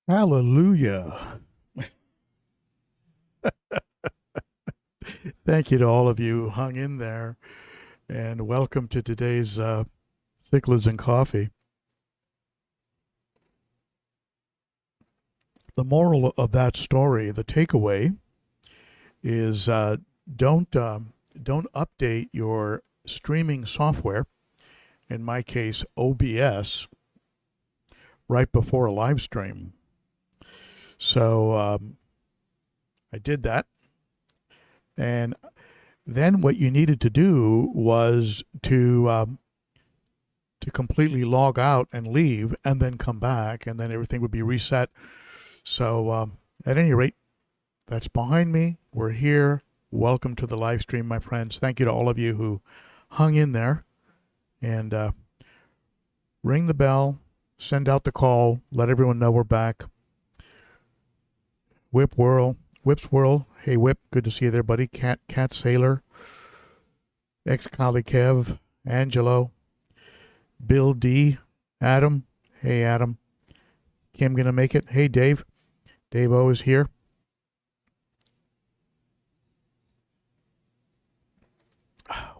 Hallelujah. Thank you to all of you who hung in there, and welcome to today's Cichlids and Coffee. The moral of that story, the takeaway, is don't update your streaming software, in my case OBS, right before a live stream. So I did that. And then what you needed to do was to completely log out and leave and then come back, and then everything would be reset. So at any rate, that's behind me. We're here. Welcome to the live stream, my friends. Thank you to all of you who hung in there. And ring the bell, send out the call, let everyone know we're back. Whip's Whirl. Hey, Whip, good to see you there, buddy. Cat Sailor, ex-colleague Kev, Angelo, Bill D, Adam. Hey, Adam. Kim gonna make it. Hey, Dave. Dave O is here.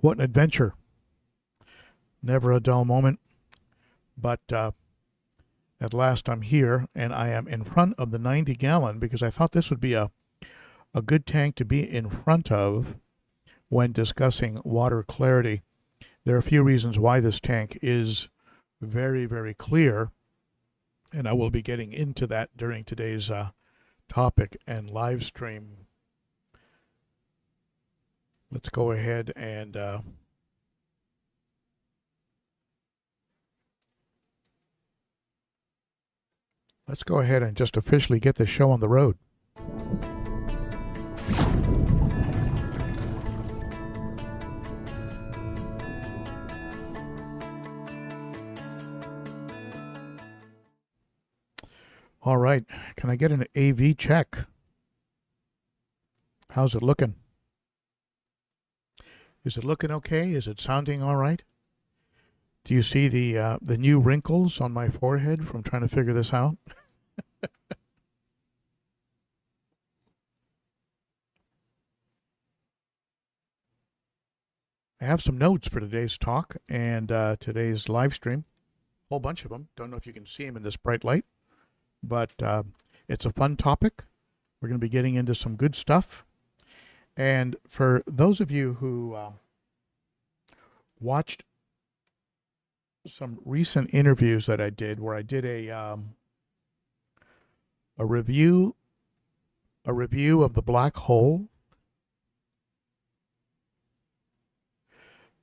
What an adventure. Never a dull moment. But at last I'm here, and I am in front of the 90-gallon because I thought this would be a good tank to be in front of when discussing water clarity. There are a few reasons why this tank is very, very clear, and I will be getting into that during today's topic and live stream. Let's go ahead and just officially get this show on the road. All right, can I get an AV check? How's it looking? Is it looking okay? Is it sounding all right? Do you see the new wrinkles on my forehead from trying to figure this out? I have some notes for today's talk and today's live stream. A whole bunch of them. Don't know if you can see them in this bright light, but it's a fun topic. We're going to be getting into some good stuff. And for those of you who watched some recent interviews that I did, where I did a review of the black hole,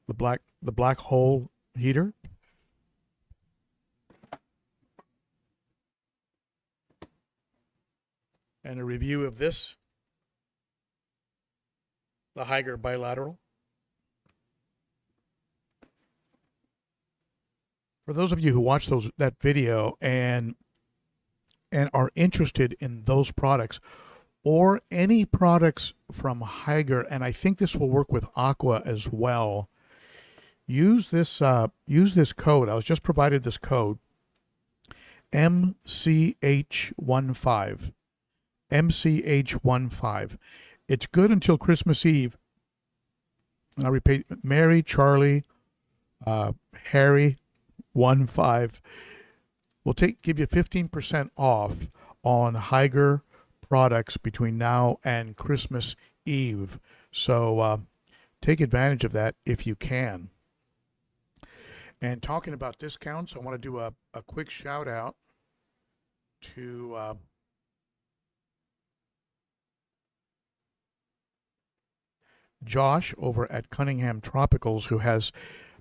the black hole heater, and a review of this, the Haiger bilateral. For those of you who watched that video and are interested in those products or any products from Haiger, and I think this will work with Aqua as well, use this code. I was just provided this code, MCH15. MCH15. It's good until Christmas Eve. And I repeat, Mary, Charlie, Harry, 15 will give you 15% off on Haiger products between now and Christmas Eve. So take advantage of that if you can. And talking about discounts, I want to do a quick shout out to Josh over at Cunningham Tropicals, who has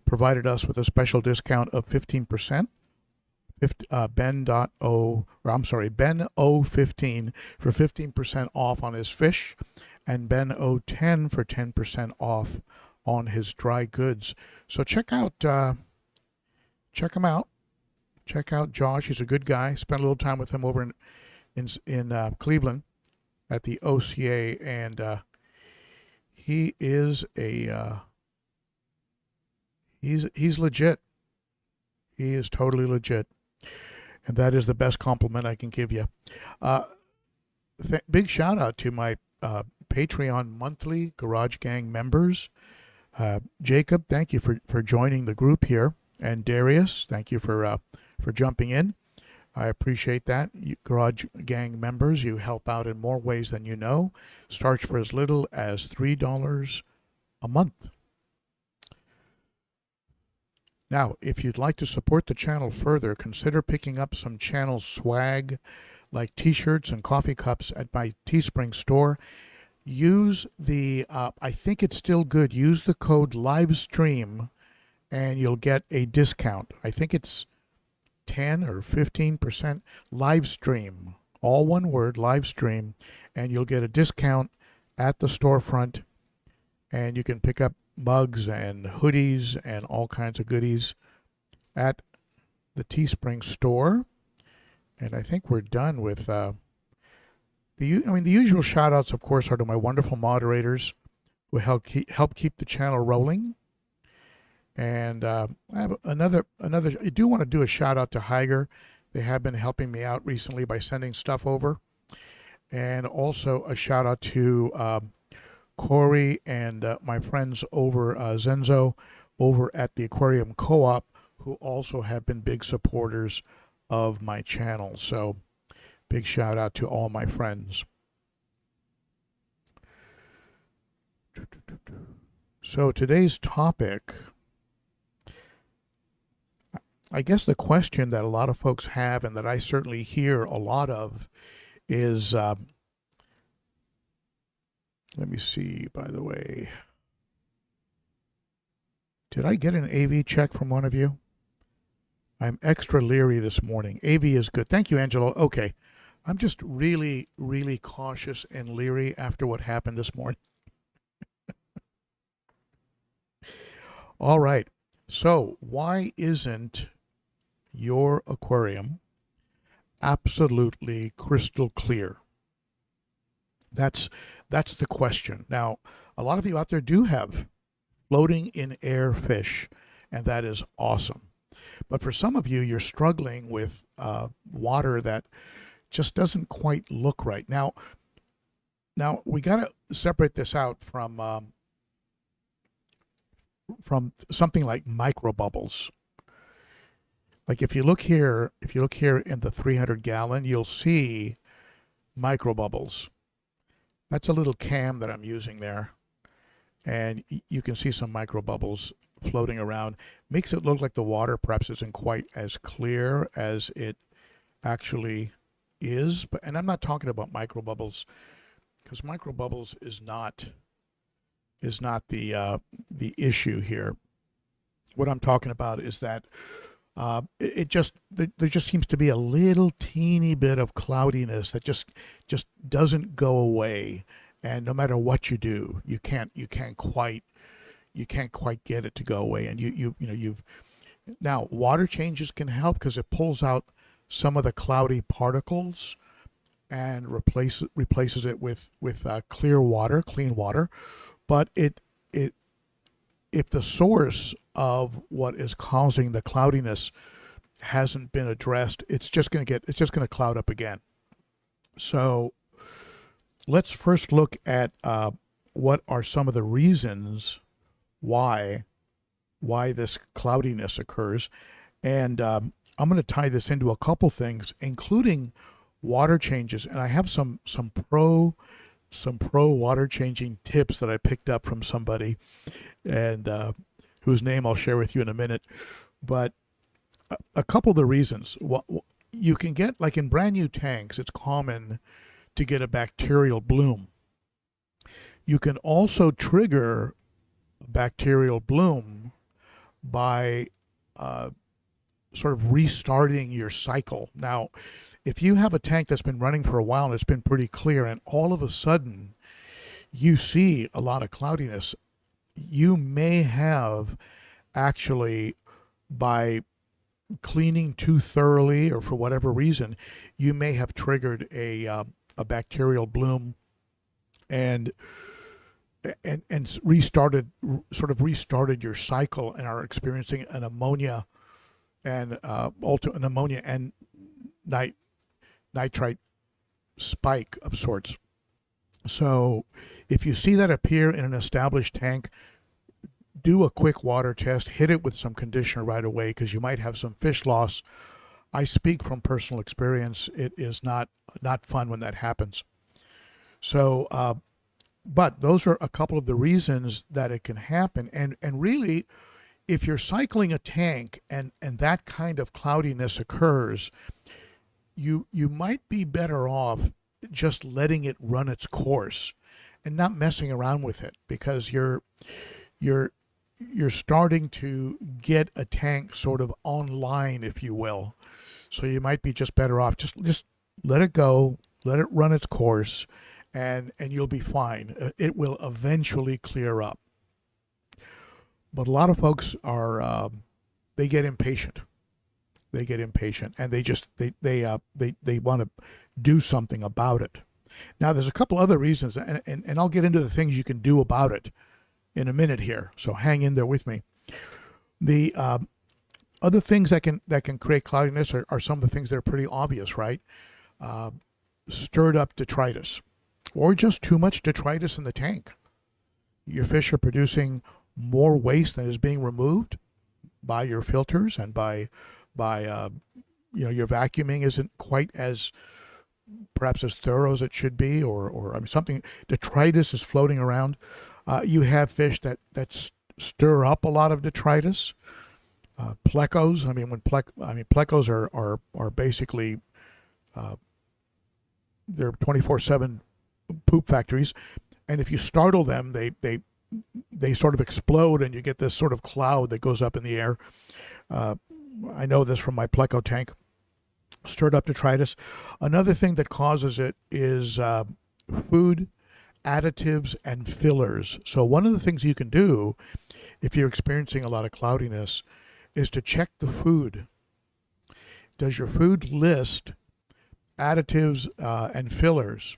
provided us with a special discount of 15%. Ben.o.15 for 15% off on his fish, and Ben.o.10 for 10% off on his dry goods. So check him out. Check out Josh. He's a good guy. Spent a little time with him over in Cleveland at the OCA, and he is he's legit. He is totally legit. And that is the best compliment I can give you. Big shout out to my Patreon monthly Garage Gang members. Jacob, thank you for joining the group here. And Darius, thank you for jumping in. I appreciate that. You Garage Gang members, you help out in more ways than you know. Starts for as little as $3 a month. Now, if you'd like to support the channel further, consider picking up some channel swag like t-shirts and coffee cups at my Teespring store. Use the, I think it's still good, use the code LIVESTREAM and you'll get a discount. I think it's 10 or 15% live stream, all one word, live stream, and you'll get a discount at the storefront, and you can pick up mugs and hoodies and all kinds of goodies at the Teespring store. And I think we're done with the usual shout outs, of course, are to my wonderful moderators who help keep the channel rolling. And I have another. I do want to do a shout out to Higer. They have been helping me out recently by sending stuff over, and also a shout out to Corey and my friends over Zenzo over at the Aquarium Co-op, who also have been big supporters of my channel. So, big shout out to all my friends. So today's topic. I guess the question that a lot of folks have, and that I certainly hear a lot of, is, let me see, by the way, did I get an AV check from one of you? I'm extra leery this morning. AV is good. Thank you, Angelo. Okay. I'm just really, really cautious and leery after what happened this morning. All right. So why isn't your aquarium absolutely crystal clear? That's the question. Now, a lot of you out there do have floating in air fish, and that is awesome. But for some of you, you're struggling with water that just doesn't quite look right. Now we got to separate this out from something like microbubbles. Like if you look here in the 300 gallon, you'll see microbubbles. That's a little cam that I'm using there. And you can see some microbubbles floating around. Makes it look like the water perhaps isn't quite as clear as it actually is. And I'm not talking about microbubbles, because microbubbles is not the issue here. What I'm talking about is that there just seems to be a little teeny bit of cloudiness that just doesn't go away, and no matter what you do, you can't quite get it to go away. And now water changes can help, because it pulls out some of the cloudy particles and replaces it with clear water, clean water. But if the source of what is causing the cloudiness hasn't been addressed, it's just going to cloud up again. So let's first look at what are some of the reasons why this cloudiness occurs, and I'm going to tie this into a couple things, including water changes. And I have some pro water changing tips that I picked up from somebody, and whose name I'll share with you in a minute. But a couple of the reasons. You can get, like in brand new tanks, it's common to get a bacterial bloom. You can also trigger a bacterial bloom by sort of restarting your cycle. Now, if you have a tank that's been running for a while and it's been pretty clear, and all of a sudden you see a lot of cloudiness, you may have actually, by cleaning too thoroughly or for whatever reason, you may have triggered a bacterial bloom and restarted your cycle, and are experiencing an ammonia and an ammonia. And nitrate spike of sorts. So if you see that appear in an established tank, do a quick water test, hit it with some conditioner right away because you might have some fish loss. I speak from personal experience. It is not fun when that happens. So, but those are a couple of the reasons that it can happen. And really, if you're cycling a tank and that kind of cloudiness occurs, you might be better off just letting it run its course and not messing around with it, because you're starting to get a tank sort of online, if you will. So you might be just better off just let it go, let it run its course, and you'll be fine. It will eventually clear up. But a lot of folks are they get impatient. They get impatient, and they want to do something about it. Now, there's a couple other reasons, and I'll get into the things you can do about it in a minute here. So hang in there with me. The other things that can create cloudiness are some of the things that are pretty obvious, right? Stirred up detritus, or just too much detritus in the tank. Your fish are producing more waste than is being removed by your filters, and by your vacuuming isn't quite as perhaps as thorough as it should be, or I mean, something, detritus is floating around. You have fish that stir up a lot of detritus. Plecos, plecos are basically they're 24/7 poop factories, and if you startle them, they sort of explode, and you get this sort of cloud that goes up in the air. I know this from my pleco tank. Stirred up detritus. Another thing that causes it is food additives and fillers. So one of the things you can do if you're experiencing a lot of cloudiness is to check the food. Does your food list additives and fillers,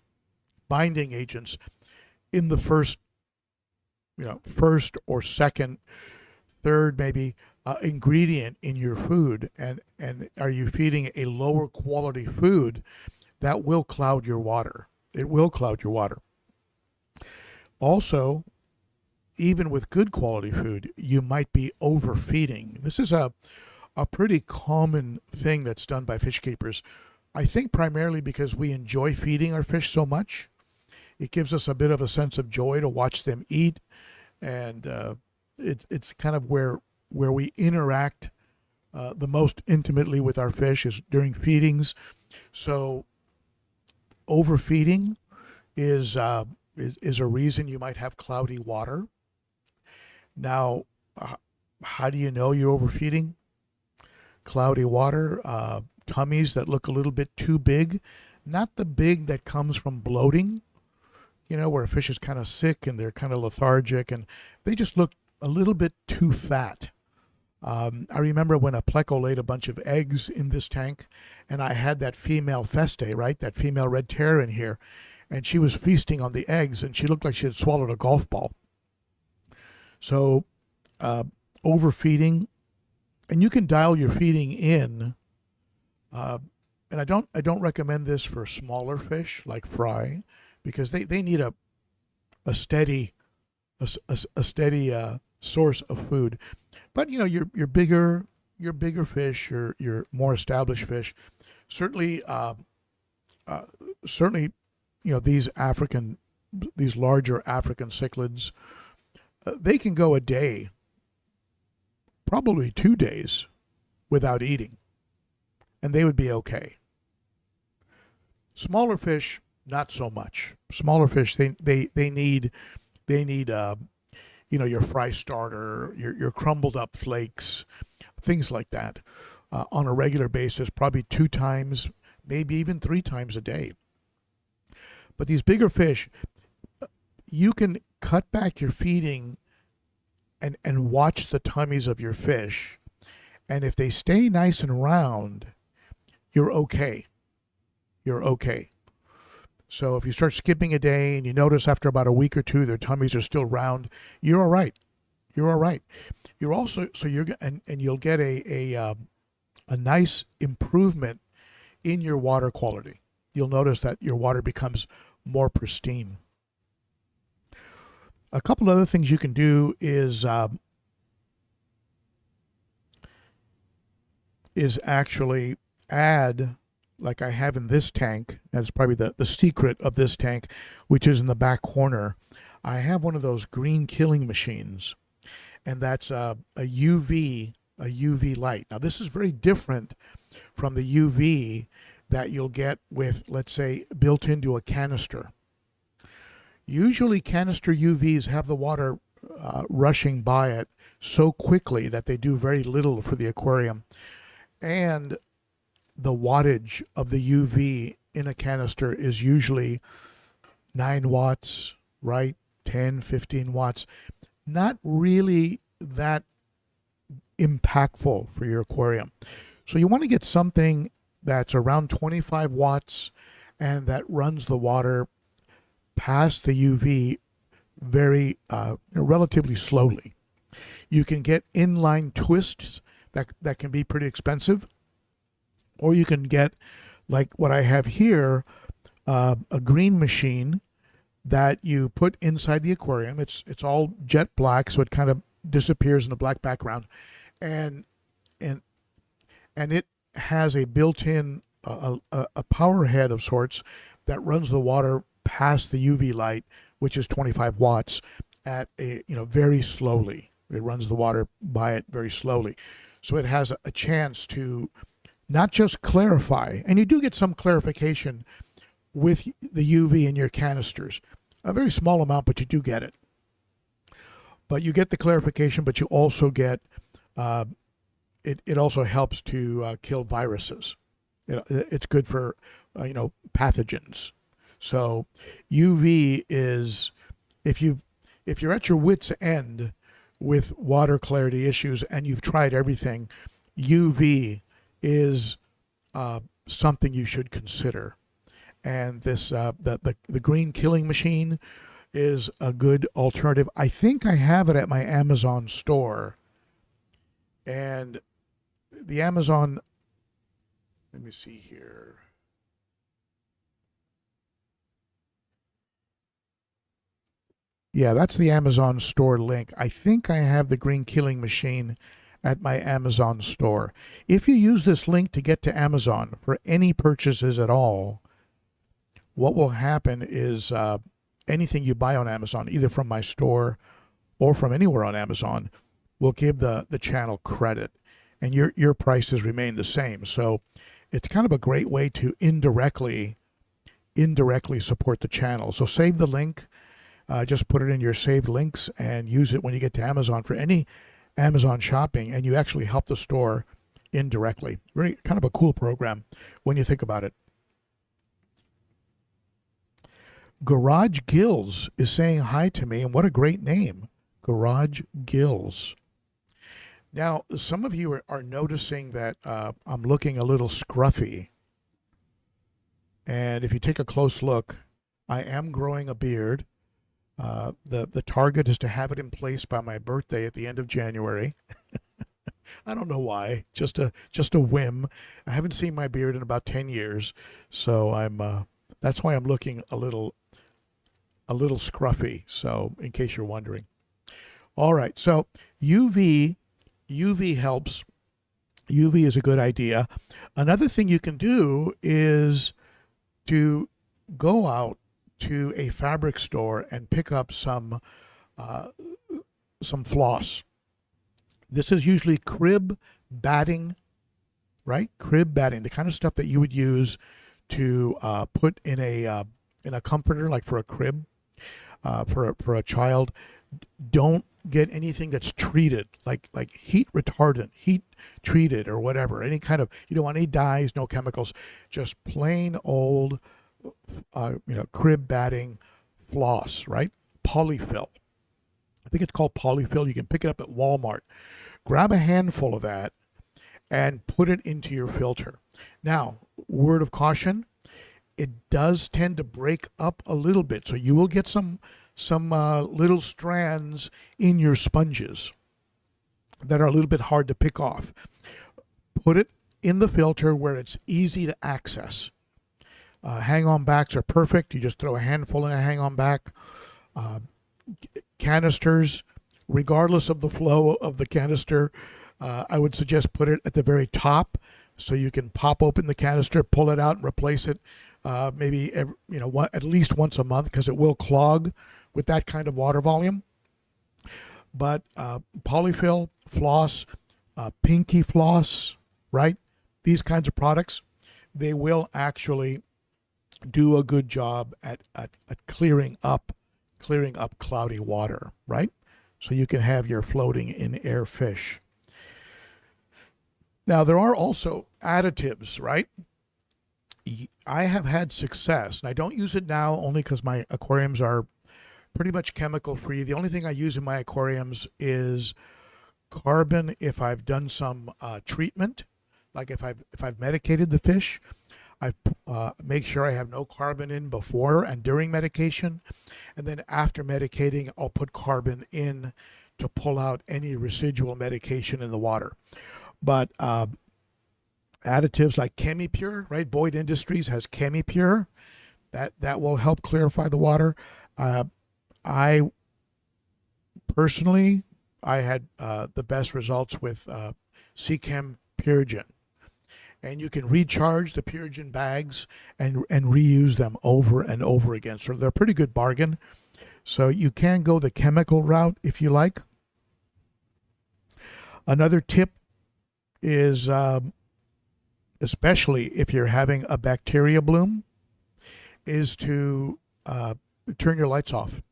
binding agents, in the first or second, third maybe ingredient in your food, and are you feeding a lower quality food? That will cloud your water. It will cloud your water. Also, even with good quality food, you might be overfeeding. This is a pretty common thing that's done by fish keepers. I think primarily because we enjoy feeding our fish so much. It gives us a bit of a sense of joy to watch them eat, and it's kind of where we interact the most intimately with our fish is during feedings. So overfeeding is a reason you might have cloudy water. Now, how do you know you're overfeeding? Cloudy water, tummies that look a little bit too big, not the big that comes from bloating, where a fish is kind of sick and they're kind of lethargic and they just look a little bit too fat. I remember when a pleco laid a bunch of eggs in this tank, and I had that female feste, right, that female red terror in here, and she was feasting on the eggs, and she looked like she had swallowed a golf ball. So overfeeding, and you can dial your feeding in, and I don't recommend this for smaller fish like fry, because they need a steady source of food. But your bigger fish, your more established fish, certainly these larger African cichlids, they can go a day, probably 2 days, without eating, and they would be okay. Smaller fish, not so much. Smaller fish, they need your fry starter, your crumbled up flakes, things like that, on a regular basis, probably 2 times, maybe even 3 times a day. But these bigger fish, you can cut back your feeding and watch the tummies of your fish. And if they stay nice and round, you're okay. You're okay. So if you start skipping a day and you notice after about a week or 2 their tummies are still round, you're all right. You're all right. You're also, so you're, and you'll get a nice improvement in your water quality. You'll notice that your water becomes more pristine. A couple other things you can do is actually add, like I have in this tank. That's probably the secret of this tank, which is in the back corner. I have one of those green killing machines, and that's a UV light. Now this is very different from the UV that you'll get with, let's say, built into a canister. Usually canister UVs have the water rushing by it so quickly that they do very little for the aquarium. And the wattage of the UV in a canister is usually 9 watts, right? 10, 15 watts. Not really that impactful for your aquarium. So you want to get something that's around 25 watts and that runs the water past the UV very relatively slowly. You can get inline twists that can be pretty expensive, or you can get, like what I have here, a green machine that you put inside the aquarium. It's all jet black, so it kind of disappears in the black background, and it has a built-in a power head of sorts that runs the water past the UV light, which is 25 watts, at a very slowly. It runs the water by it very slowly, so it has a chance to not just clarify, and you do get some clarification with the UV in your canisters, a very small amount, but you do get it. But you get the clarification, but you also get it also helps to kill viruses. It's good for pathogens. So UV is, if you're at your wit's end with water clarity issues and you've tried everything, UV is something you should consider. And this the green killing machine is a good alternative. I think I have it at my Amazon store. And the Amazon, let me see here. Yeah, that's the Amazon store link. I think I have the green killing machine at my Amazon store. If you use this link to get to Amazon for any purchases at all, what will happen is anything you buy on Amazon, either from my store or from anywhere on Amazon, will give the channel credit, and your prices remain the same. So it's kind of a great way to indirectly support the channel. So save the link, just put it in your saved links and use it when you get to Amazon for any Amazon shopping, and you actually help the store indirectly. Very kind of a cool program when you think about it. Garage Gills is saying hi to me, and what a great name, Garage Gills. Now, some of you are noticing that I'm looking a little scruffy. And if you take a close look, I am growing a beard. The target is to have it in place by my birthday at the end of January. I don't know why, just a whim. I haven't seen my beard in about 10 years, so that's why I'm looking a little scruffy. So, in case you're wondering. All right, so UV helps. UV is a good idea. Another thing you can do is to go out to a fabric store and pick up some floss. This is usually crib batting, right? Crib batting, the kind of stuff that you would use to put in a comforter, like for a crib, for a child. Don't get anything that's treated, like heat retardant, heat treated, or whatever. Any kind of, you don't want any dyes, no chemicals, just plain old crib batting floss, right? Polyfill. I think it's called polyfill. You can pick it up at Walmart. Grab a handful of that and put it into your filter. Now, word of caution, it does tend to break up a little bit, so you will get some little strands in your sponges that are a little bit hard to pick off. Put it in the filter where it's easy to access. Hang-on backs are perfect. You just throw a handful in a hang-on back. Canisters, regardless of the flow of the canister, I would suggest put it at the very top so you can pop open the canister, pull it out, and replace it maybe at least once a month, because it will clog with that kind of water volume. But polyfill, floss, pinky floss, right? These kinds of products, they will actually do a good job at clearing up cloudy water, right? So you can have your floating in air fish. Now, there are also additives, right? I have had success, and I don't use it now only because my aquariums are pretty much chemical free. The only thing I use in my aquariums is carbon if I've done some treatment, like if I've medicated the fish. I make sure I have no carbon in before and during medication, and then after medicating, I'll put carbon in to pull out any residual medication in the water. But additives like ChemiPure, right? Boyd Industries has ChemiPure. That will help clarify the water. I personally, I had the best results with Seachem Purigen. And you can recharge the Purigen bags and reuse them over and over again. So they're a pretty good bargain. So you can go the chemical route if you like. Another tip is, especially if you're having a bacteria bloom, is to turn your lights off.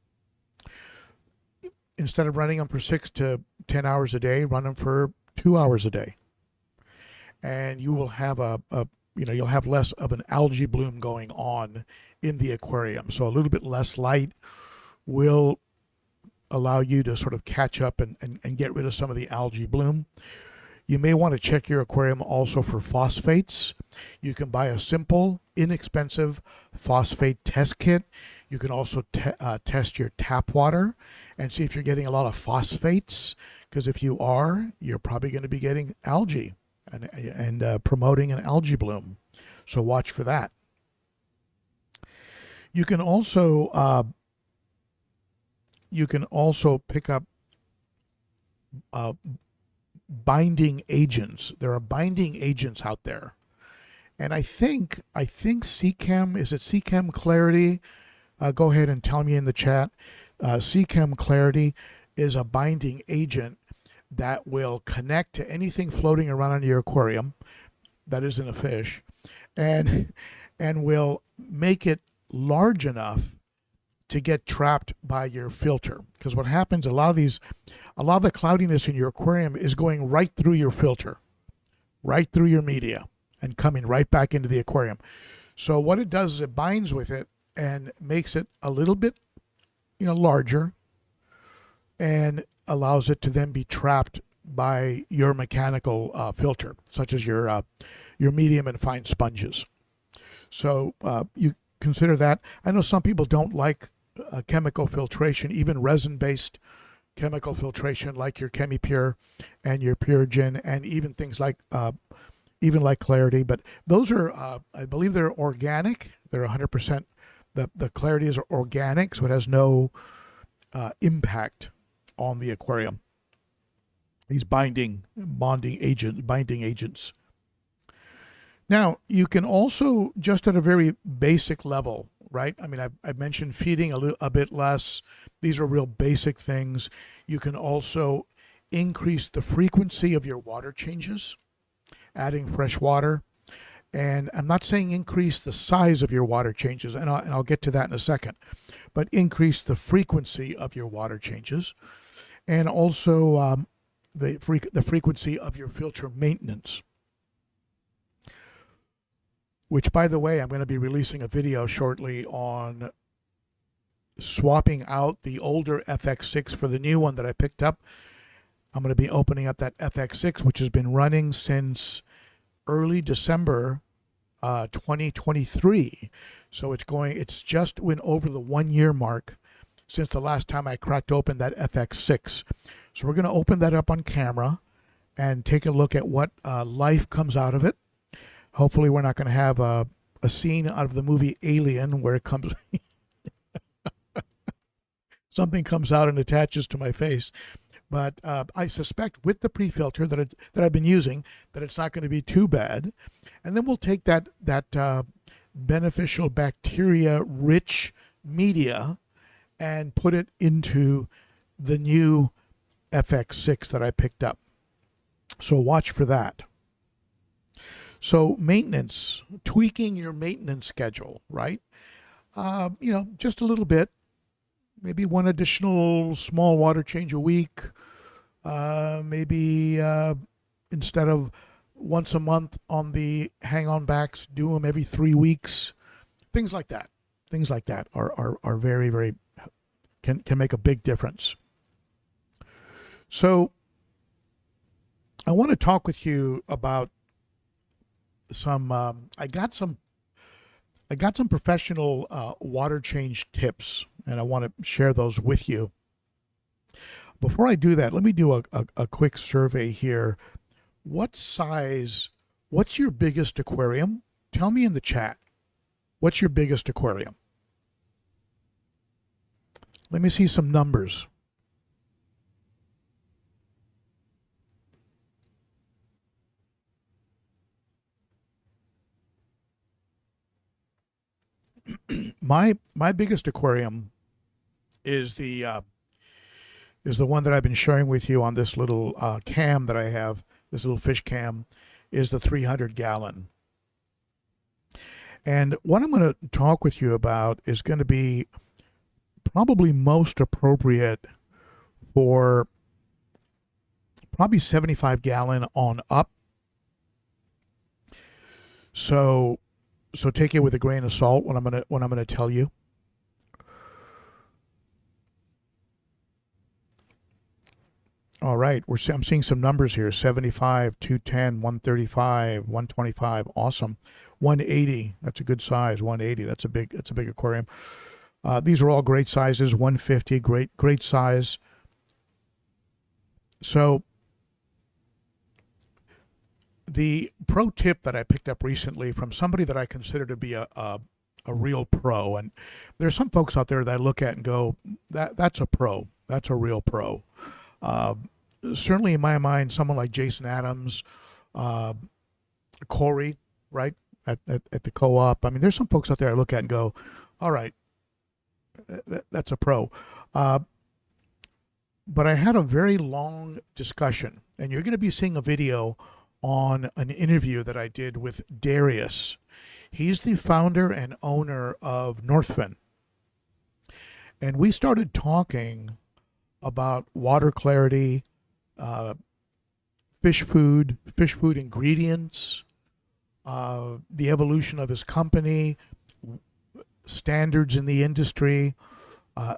Instead of running them for 6 to 10 hours a day, run them for 2 hours a day. And you will have you'll have less of an algae bloom going on in the aquarium. So a little bit less light will allow you to sort of catch up and get rid of some of the algae bloom. You may want to check your aquarium also for phosphates. You can buy a simple, inexpensive phosphate test kit. You can also test your tap water and see if you're getting a lot of phosphates, because if you are, you're probably going to be getting algae and promoting an algae bloom. So watch for that. You can also pick up binding agents. There are binding agents out there, and I think Seachem, is it Seachem Clarity? Go ahead and tell me in the chat. Seachem Clarity is a binding agent that will connect to anything floating around in your aquarium that isn't a fish, and will make it large enough to get trapped by your filter. Because what happens, a lot of the cloudiness in your aquarium is going right through your filter, right through your media, and coming right back into the aquarium. So what it does is it binds with it and makes it a little bit, larger, and allows it to then be trapped by your mechanical filter, such as your medium and fine sponges. So you consider that. I know some people don't like chemical filtration, even resin-based chemical filtration, like your ChemiPure and your Purigen, and even things like Clarity. But those are, I believe, they're organic. They're 100%. The Clarity is organic, so it has no impact on the aquarium. These binding agents. Now, you can also, just at a very basic level, right? I mean, I've mentioned feeding a bit less. These are real basic things. You can also increase the frequency of your water changes, adding fresh water. And I'm not saying increase the size of your water changes, and I'll get to that in a second, but increase the frequency of your water changes, and also the frequency of your filter maintenance. Which, by the way, I'm going to be releasing a video shortly on swapping out the older FX6 for the new one that I picked up. I'm going to be opening up that FX6, which has been running since early December 2023. So it's just went over the 1 year mark since the last time I cracked open that FX6. So we're going to open that up on camera and take a look at what life comes out of it Hopefully we're not going to have a scene out of the movie Alien where it comes something comes out and attaches to my face. But I suspect with the pre-filter that I've been using that it's not going to be too bad. And then we'll take that beneficial bacteria-rich media and put it into the new FX6 that I picked up. So watch for that. So maintenance, tweaking your maintenance schedule, right? Just a little bit. Maybe one additional small water change a week. Maybe instead of once a month on the hang-on backs, do them every 3 weeks. Things like that. Things like that are very, very, can make a big difference. So I want to talk with you about some, I got some professional water change tips, and I want to share those with you. Before I do that, let me do a quick survey here. What's your biggest aquarium? Tell me in the chat. What's your biggest aquarium? Let me see some numbers. My biggest aquarium is the one that I've been sharing with you on this little cam that I have. This little fish cam is the 300-gallon. And what I'm going to talk with you about is going to be probably most appropriate for probably 75-gallon on up. So take it with a grain of salt what I'm gonna tell you. All right, I'm seeing some numbers here: 75, 210, 135, 125. Awesome. 180. That's a good size. 180. That's a big aquarium. These are all great sizes. 150. Great size. So the pro tip that I picked up recently from somebody that I consider to be a real pro, and there's some folks out there that I look at and go, that's a pro. That's a real pro. Certainly in my mind, someone like Jason Adams, Corey, right, at the co-op. I mean, there's some folks out there I look at and go, all right, that's a pro. But I had a very long discussion, and you're going to be seeing a video on an interview that I did with Darius. He's the founder and owner of Northfin. And we started talking about water clarity, fish food ingredients, the evolution of his company, standards in the industry.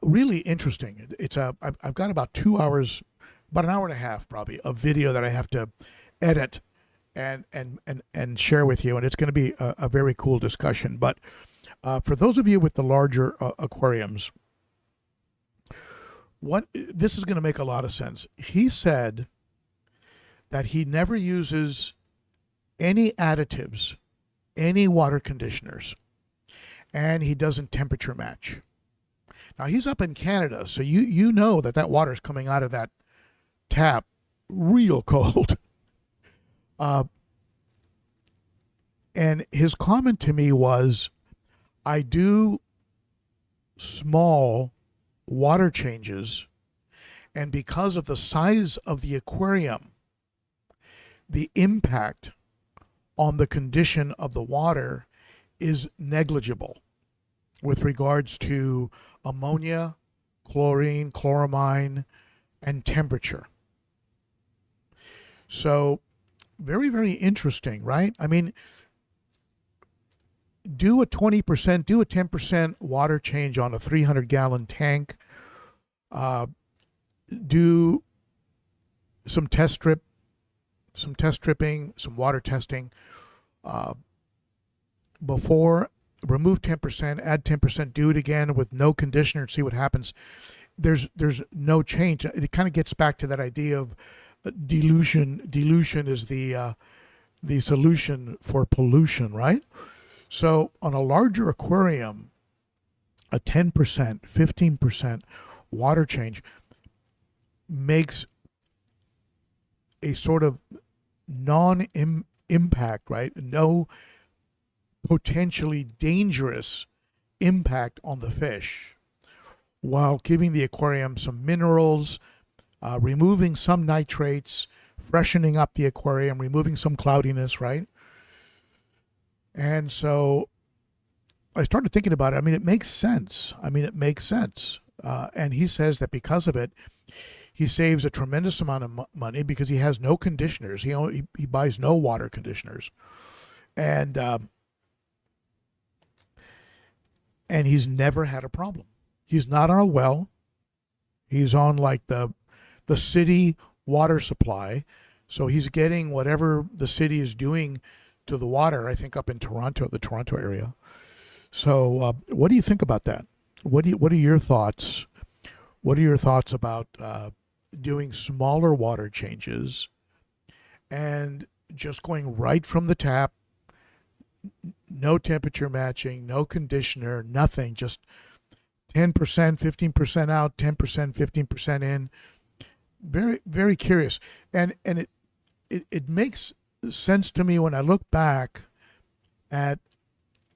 Really interesting. I've got about 2 hours, about an hour and a half probably, of video that I have to edit and share with you, and it's going to be a very cool discussion. But for those of you with the larger aquariums, this is going to make a lot of sense. He said that he never uses any additives, any water conditioners, and he doesn't temperature match. Now he's up in Canada, so you know that water is coming out of that tap real cold. And his comment to me was, I do small water changes, and because of the size of the aquarium, the impact on the condition of the water is negligible with regards to ammonia, chlorine, chloramine, and temperature. So very, very interesting, right? I mean, do a 20%, do a 10% water change on a 300-gallon tank. Do some test stripping, some water testing before. Remove 10%, add 10%, do it again with no conditioner, see what happens. There's no change. It kind of gets back to that idea of dilution. Dilution is the the solution for pollution, right? So on a larger aquarium, a 10%, 15% water change makes a sort of non-impact, right? No potentially dangerous impact on the fish, while giving the aquarium some minerals, removing some nitrates, freshening up the aquarium, removing some cloudiness, right? And so I started thinking about it. I mean, it makes sense. And he says that because of it, he saves a tremendous amount of money because he has no conditioners. He buys no water conditioners, and he's never had a problem. He's not on a well. He's on like the city water supply, so he's getting whatever the city is doing to the water. I think up in Toronto, the Toronto area. So, what do you think about that? What are your thoughts? What are your thoughts about doing smaller water changes and just going right from the tap? No temperature matching, no conditioner, nothing. Just 10%, 15% out, 10%, 15% in. Very, very curious, and it makes sense to me when I look back at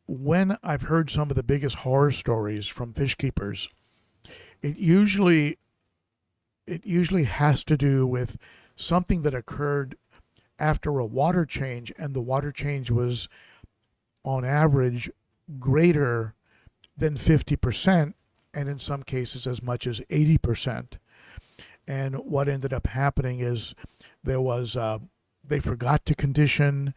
when I've heard some of the biggest horror stories from fish keepers. It usually has to do with something that occurred after a water change, and the water change was on average greater than 50%, and in some cases as much as 80%. And what ended up happening is there was they forgot to condition.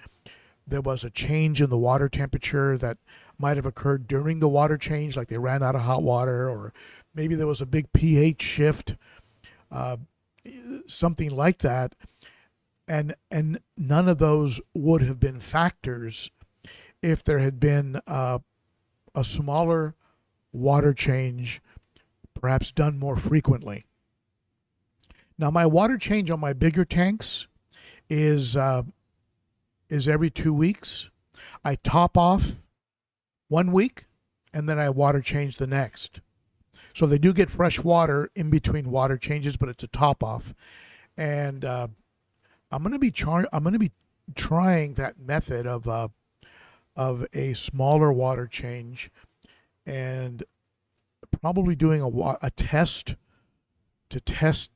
There was a change in the water temperature that might have occurred during the water change, like they ran out of hot water, or maybe there was a big pH shift, something like that. And none of those would have been factors if there had been a smaller water change, perhaps done more frequently. Now, my water change on my bigger tanks is every 2 weeks. I top off 1 week, and then I water change the next. So they do get fresh water in between water changes, but it's a top off. And I'm going to be trying that method of a smaller water change, and probably doing a test to test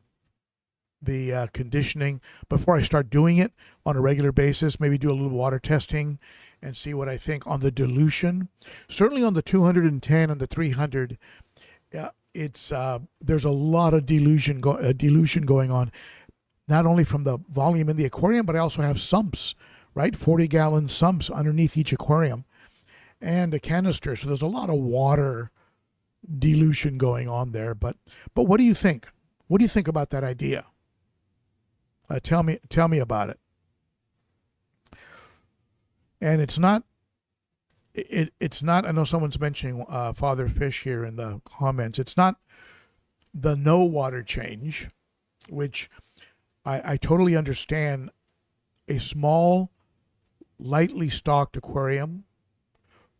the conditioning before I start doing it on a regular basis. Maybe do a little water testing and see what I think on the dilution. Certainly on the 210 and the 300, it's there's a lot of dilution going on, not only from the volume in the aquarium, but I also have sumps, right? 40-gallon sumps underneath each aquarium, and a canister. So there's a lot of water dilution going on there. But what do you think? What do you think about that idea? Tell me about it. And it's not. I know someone's mentioning Father Fish here in the comments. It's not the no water change, which I totally understand. A small, lightly stocked aquarium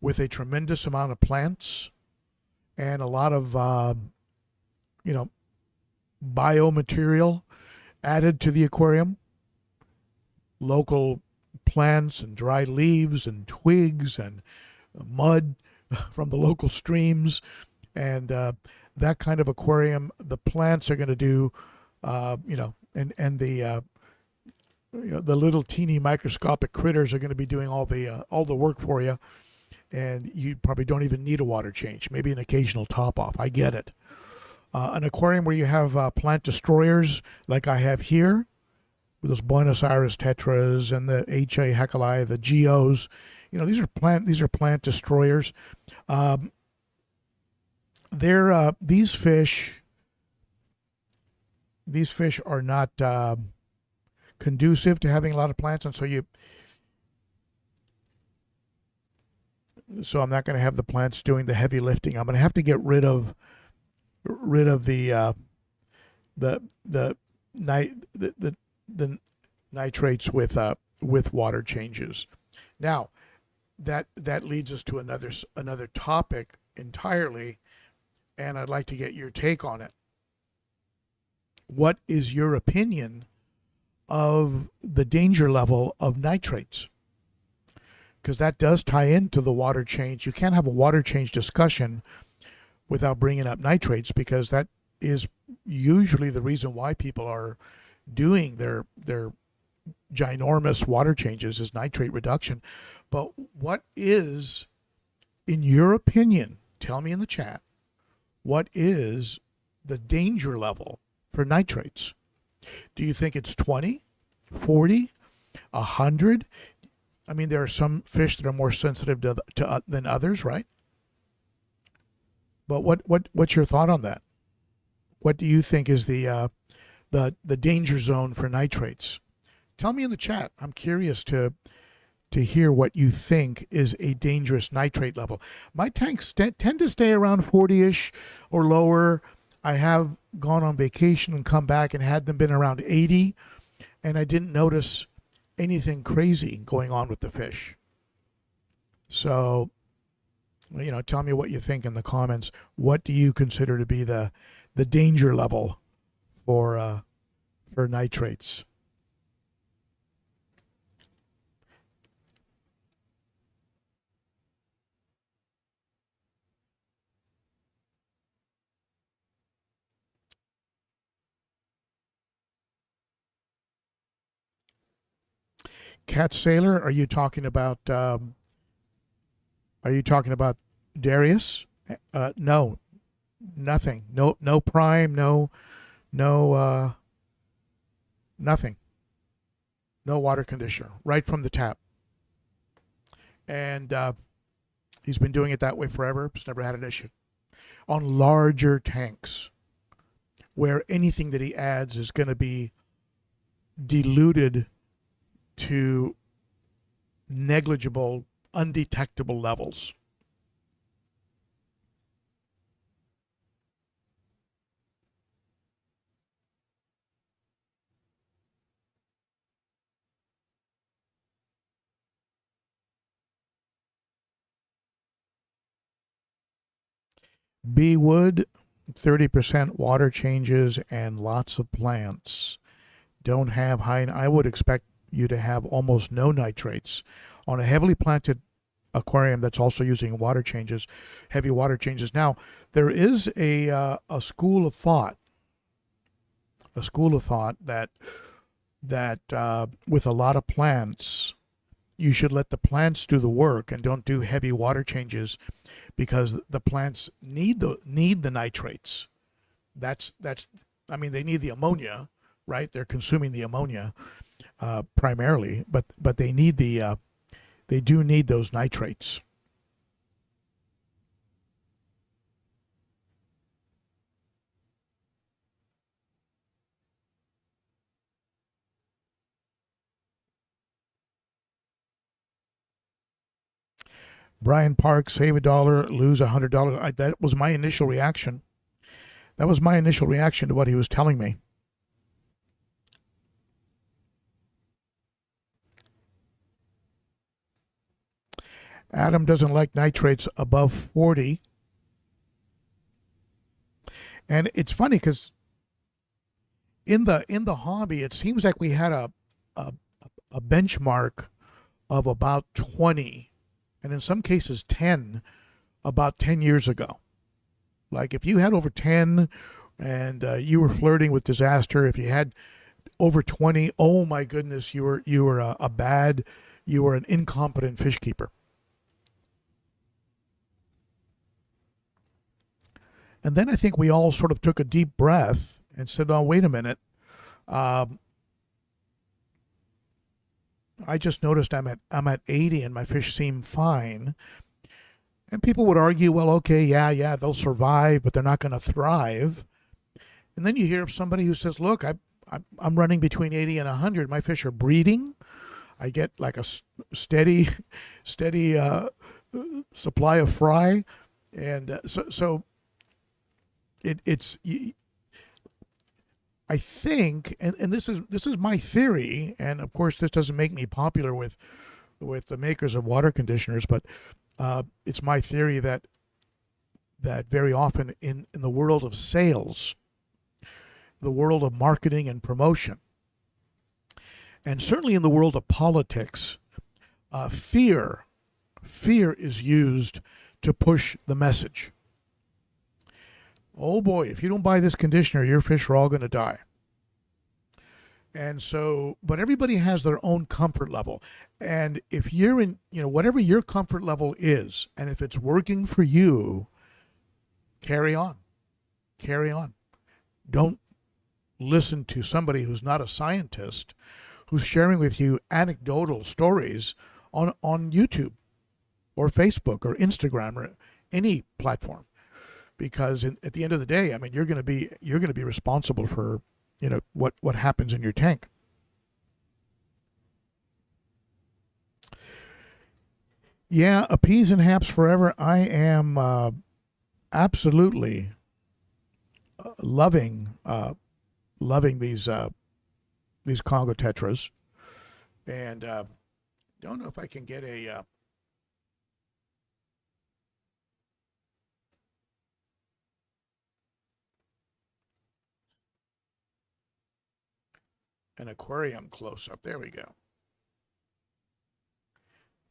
with a tremendous amount of plants and a lot of biomaterial added to the aquarium, local plants and dry leaves and twigs and mud from the local streams, and that kind of aquarium, the plants are going to do, and the little teeny microscopic critters are going to be doing all the work for you, and you probably don't even need a water change. Maybe an occasional top off. I get it. An aquarium where you have plant destroyers like I have here, with those Buenos Aires tetras and the H.A. hackeli, the geos. These are plant destroyers. These fish are not conducive to having a lot of plants, and so I'm not going to have the plants doing the heavy lifting. I'm going to have to get rid of the nitrates with with water changes. Now, that leads us to another topic entirely, and I'd like to get your take on it. What is your opinion of the danger level of nitrates? Because that does tie into the water change. You can't have a water change discussion without bringing up nitrates, because that is usually the reason why people are doing their ginormous water changes is nitrate reduction. But what is, in your opinion, tell me in the chat, what is the danger level for nitrates? Do you think it's 20, 40, 100? I mean, there are some fish that are more sensitive to than others, right? But what's your thought on that? What do you think is the danger zone for nitrates? Tell me in the chat. I'm curious to hear what you think is a dangerous nitrate level. My tanks tend to stay around 40-ish or lower. I have gone on vacation and come back and had them been around 80, and I didn't notice anything crazy going on with the fish. So, tell me what you think in the comments. What do you consider to be the danger level for nitrates? Cat Sailor, are you talking about Darius? No, nothing. No prime. No, nothing. No water conditioner. Right from the tap. And he's been doing it that way forever. He's never had an issue. On larger tanks, where anything that he adds is going to be diluted to negligible, undetectable levels. B wood, 30% water changes and lots of plants. Don't have high. I would expect you to have almost no nitrates on a heavily planted aquarium that's also using water changes, heavy water changes. Now, there is a school of thought, that with a lot of plants, you should let the plants do the work and don't do heavy water changes, because the plants need the nitrates. That's I mean, they need the ammonia, right? They're consuming the ammonia primarily, but they do need those nitrates. Brian Park, save $1, lose $100. That was my initial reaction. That was my initial reaction to what he was telling me. Adam doesn't like nitrates above 40. And it's funny because in the hobby, it seems like we had a benchmark of about 20, and in some cases 10, about 10 years ago. Like if you had over 10 and you were flirting with disaster, if you had over 20, oh my goodness, you were you were an incompetent fish keeper. And then I think we all sort of took a deep breath and said, "Oh, wait a minute. I just noticed I'm at 80 and my fish seem fine." And people would argue, "Well, okay, yeah, they'll survive, but they're not going to thrive." And then you hear of somebody who says, "Look, I'm running between 80 and 100. My fish are breeding. I get like a steady supply of fry, and so." It's I think, and this is my theory, and of course this doesn't make me popular with the makers of water conditioners, but it's my theory that very often in the world of sales, the world of marketing and promotion, and certainly in the world of politics, fear is used to push the message. Oh boy, if you don't buy this conditioner, your fish are all going to die. And so, but everybody has their own comfort level. And if you're in, whatever your comfort level is, and if it's working for you, carry on. Carry on. Don't listen to somebody who's not a scientist, who's sharing with you anecdotal stories on YouTube or Facebook or Instagram or any platform. Because at the end of the day, I mean, you're going to be responsible for, what happens in your tank. Yeah, appease and haps forever. I am absolutely loving these Congo tetras, and don't know if I can get an aquarium close up. There we go.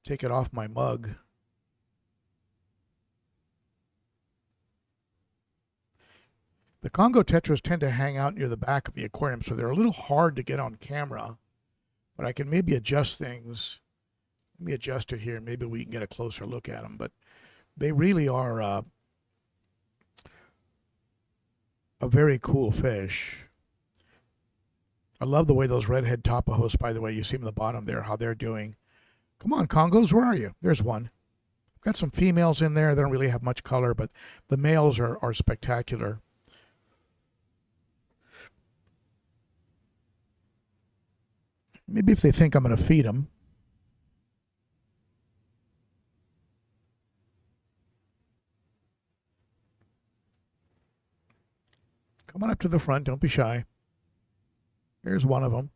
Take it off my mug. The Congo tetras tend to hang out near the back of the aquarium, so they're a little hard to get on camera, but I can maybe adjust things. Let me adjust it here. Maybe we can get a closer look at them, but they really are a very cool fish. I love the way those redhead tapajos, by the way, you see them at the bottom there, how they're doing. Come on, Congos, where are you? There's one. Got some females in there. They don't really have much color, but the males are spectacular. Maybe if they think I'm going to feed them. Come on up to the front. Don't be shy. Here's one of them.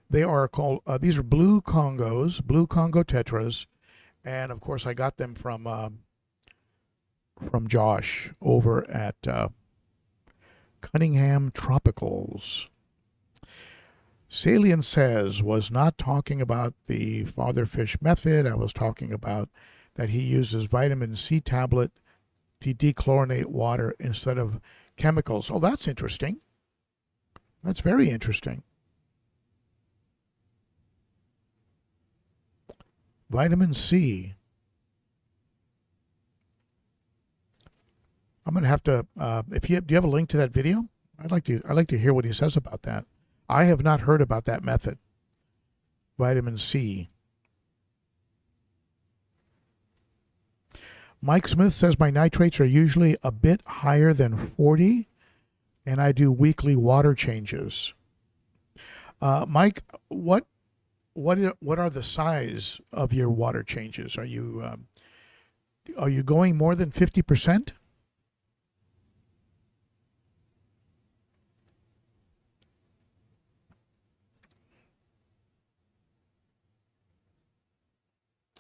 They are called, these are blue Congos, blue Congo tetras. And of course, I got them from Josh over at Cunningham Tropicals. Salient says, was not talking about the father fish method. I was talking about that he uses vitamin C tablet to dechlorinate water instead of chemicals. Oh, that's interesting. That's very interesting. Vitamin C. I'm gonna have to. Do you have a link to that video? I'd like to hear what he says about that. I have not heard about that method. Vitamin C. Mike Smith says my nitrates are usually a bit higher than 40, and I do weekly water changes. Mike, what are the size of your water changes? Are you going more than 50%?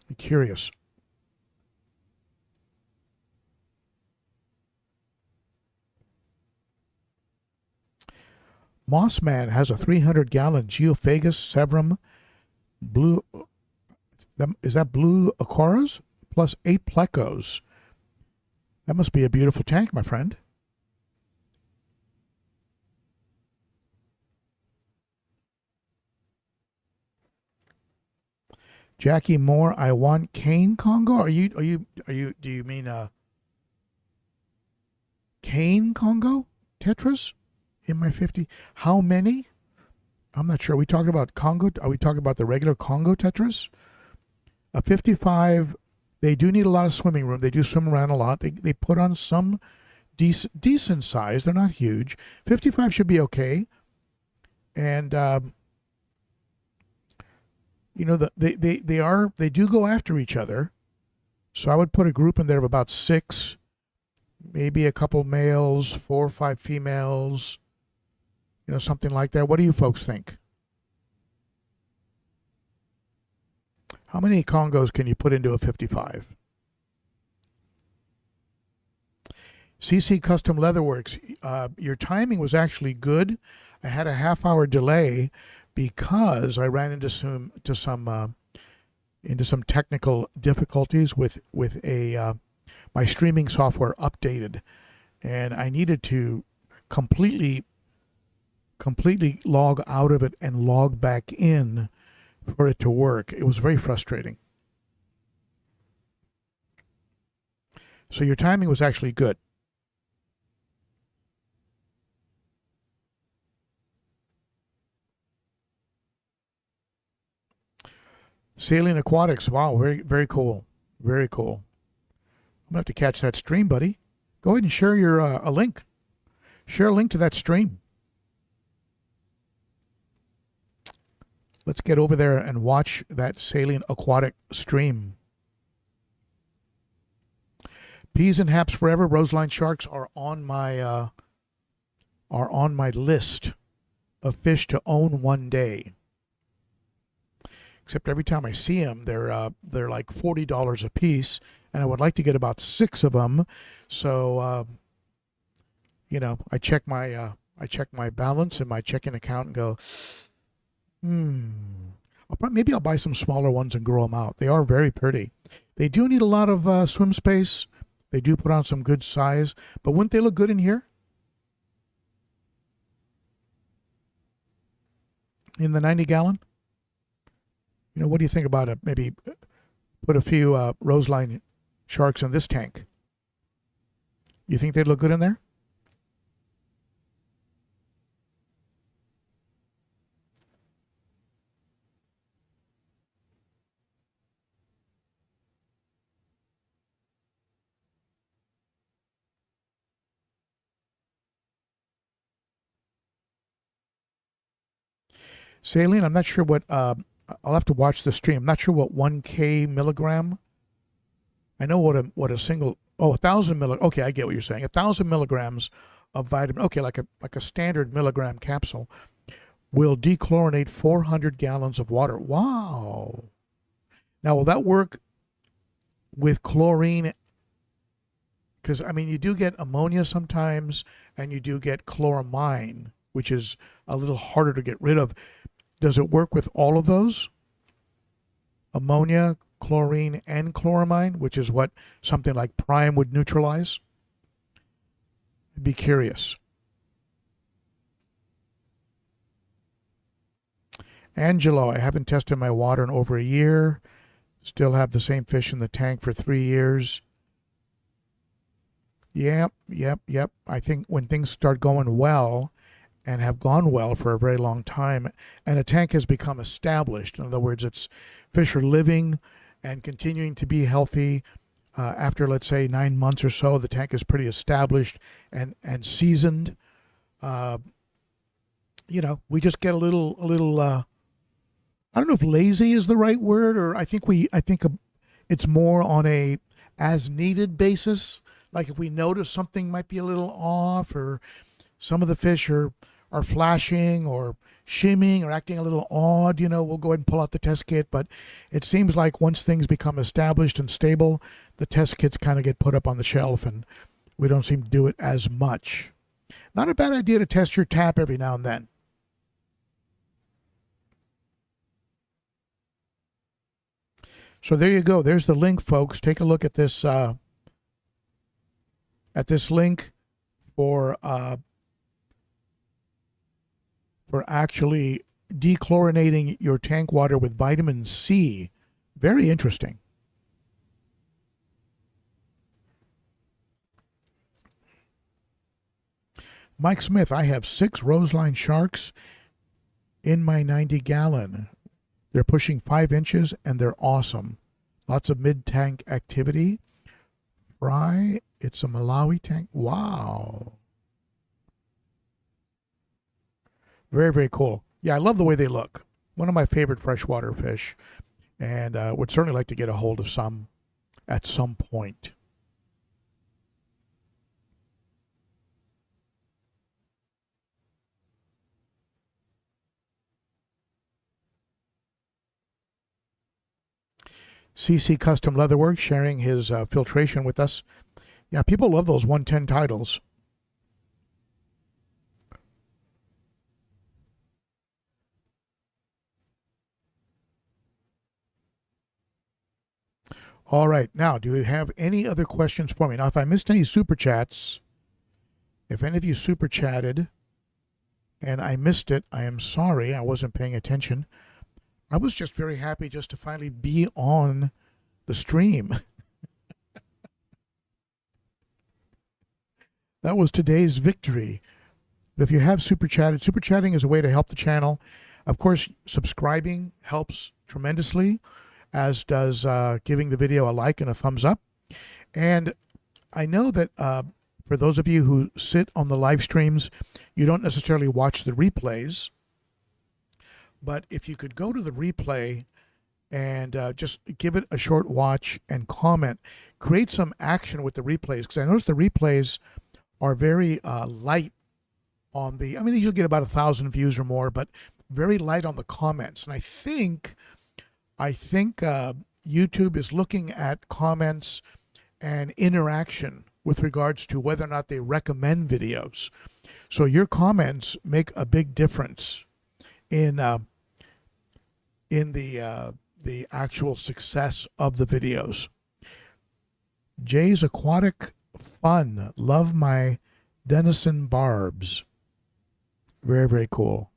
I'm curious. Mossman has a 300-gallon Geophagus Severum blue. Is that blue Aquaras plus 8 plecos? That must be a beautiful tank, my friend. Jackie Moore, I want cane Congo. Do you mean cane Congo tetras in my 50? How many? I'm not sure. Are we talking about Congo? Are we talking about the regular Congo tetras? A 55, they do need a lot of swimming room. They do swim around a lot. They put on some decent size. They're not huge. 55 should be okay. And they do go after each other. So I would put a group in there of about 6, maybe a couple males, 4 or 5 females, something like that. What do you folks think? How many Congos can you put into a 55? CC Custom Leatherworks, your timing was actually good. I had a half-hour delay because I ran into some technical difficulties with my streaming software updated, and I needed to completely log out of it and log back in for it to work. It was very frustrating. So your timing was actually good. Saline Aquatics. Wow, very, very cool. Very cool. I'm going to have to catch that stream, buddy. Go ahead and share your a link. Share a link to that stream. Let's get over there and watch that Saline Aquatic stream. Peas and Haps Forever Roseline Sharks are on my list of fish to own one day. Except every time I see them, they're like $40 a piece, and I would like to get about 6 of them. So I check my balance in my checking account and go, maybe I'll buy some smaller ones and grow them out. They are very pretty. They do need a lot of swim space. They do put on some good size, but wouldn't they look good in here? In the 90-gallon? What do you think about it? Maybe put a few roseline sharks in this tank. You think they'd look good in there? Saline, I'm not sure what, I'll have to watch the stream. I'm not sure what 1K milligram. I know what a single, 1,000 milligrams. Okay, I get what you're saying. 1,000 milligrams of vitamin, okay, like a standard milligram capsule will dechlorinate 400 gallons of water. Wow. Now, will that work with chlorine? Because, you do get ammonia sometimes, and you do get chloramine, which is a little harder to get rid of. Does it work with all of those? Ammonia, chlorine, and chloramine, which is what something like Prime would neutralize? I'd be curious. Angelo, I haven't tested my water in over a year. Still have the same fish in the tank for 3 years. Yep. I think when things start going well, and have gone well for a very long time, and a tank has become established. In other words, fish are living and continuing to be healthy. After, let's say, 9 months or so, the tank is pretty established and seasoned. We just get a little. I don't know if lazy is the right word, or I think it's more on a as needed basis. Like if we notice something might be a little off, or some of the fish are flashing or shimming or acting a little odd, we'll go ahead and pull out the test kit. But it seems like once things become established and stable, the test kits kind of get put up on the shelf, and we don't seem to do it as much. Not a bad idea to test your tap every now and then. So there you go. There's the link, folks. Take a look at this link for actually dechlorinating your tank water with vitamin C. Very interesting. Mike Smith, I have 6 roseline sharks in my 90-gallon. They're pushing 5 inches and they're awesome. Lots of mid-tank activity. Fry, it's a Malawi tank. Wow. Very, very cool. Yeah, I love the way they look. One of my favorite freshwater fish, and would certainly like to get a hold of some at some point. CC Custom Leatherworks sharing his filtration with us. Yeah, people love those 110 titles. All right. Now, do you have any other questions for me? Now, if I missed any super chats, if any of you super chatted and I missed it, I am sorry. I wasn't paying attention. I was just very happy just to finally be on the stream. That was today's victory. But if you have super chatting is a way to help the channel. Of course, subscribing helps tremendously, as does giving the video a like and a thumbs up. And I know that for those of you who sit on the live streams, you don't necessarily watch the replays. But if you could go to the replay and just give it a short watch and comment, create some action with the replays, because I noticed the replays are very light on the, I mean, you'll get about 1,000 views or more, but very light on the comments. And I think YouTube is looking at comments and interaction with regards to whether or not they recommend videos. So your comments make a big difference in the actual success of the videos. Jay's Aquatic Fun. Love my Denison barbs. Very, very cool.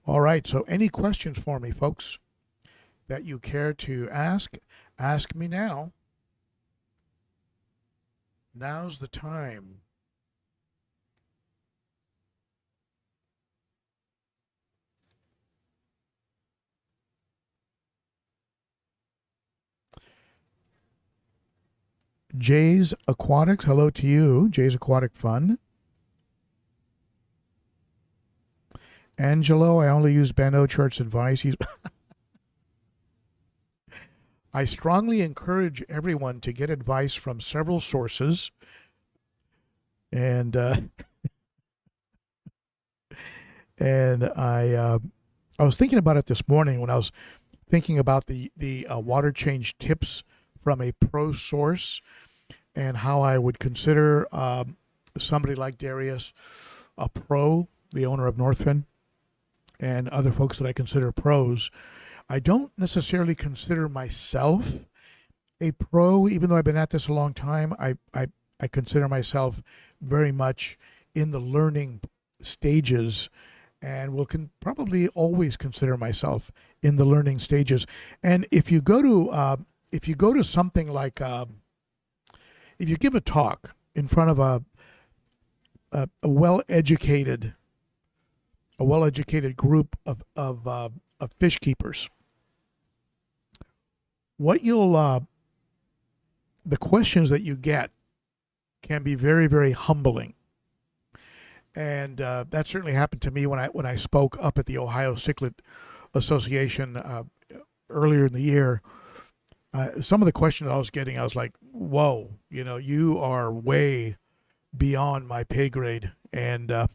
All right, so any questions for me, folks, that you care to ask me now. Now's the time. Jay's Aquatics, hello to you. Jay's Aquatic Fun. Angelo, I only use Ben.o.Ochart's advice. I strongly encourage everyone to get advice from several sources. And I was thinking about it this morning when I was thinking about the water change tips from a pro source, and how I would consider somebody like Darius a pro, the owner of Northfin, and other folks that I consider pros. I don't necessarily consider myself a pro, even though I've been at this a long time. I consider myself very much in the learning stages, and will probably always consider myself in the learning stages. And if you go to something like if you give a talk in front of a well-educated group of fish keepers, what you'll the questions that you get can be very, very humbling. And that certainly happened to me when I spoke up at the Ohio Cichlid Association earlier in the year. Some of the questions I was getting, I was like, whoa, you are way beyond my pay grade. And there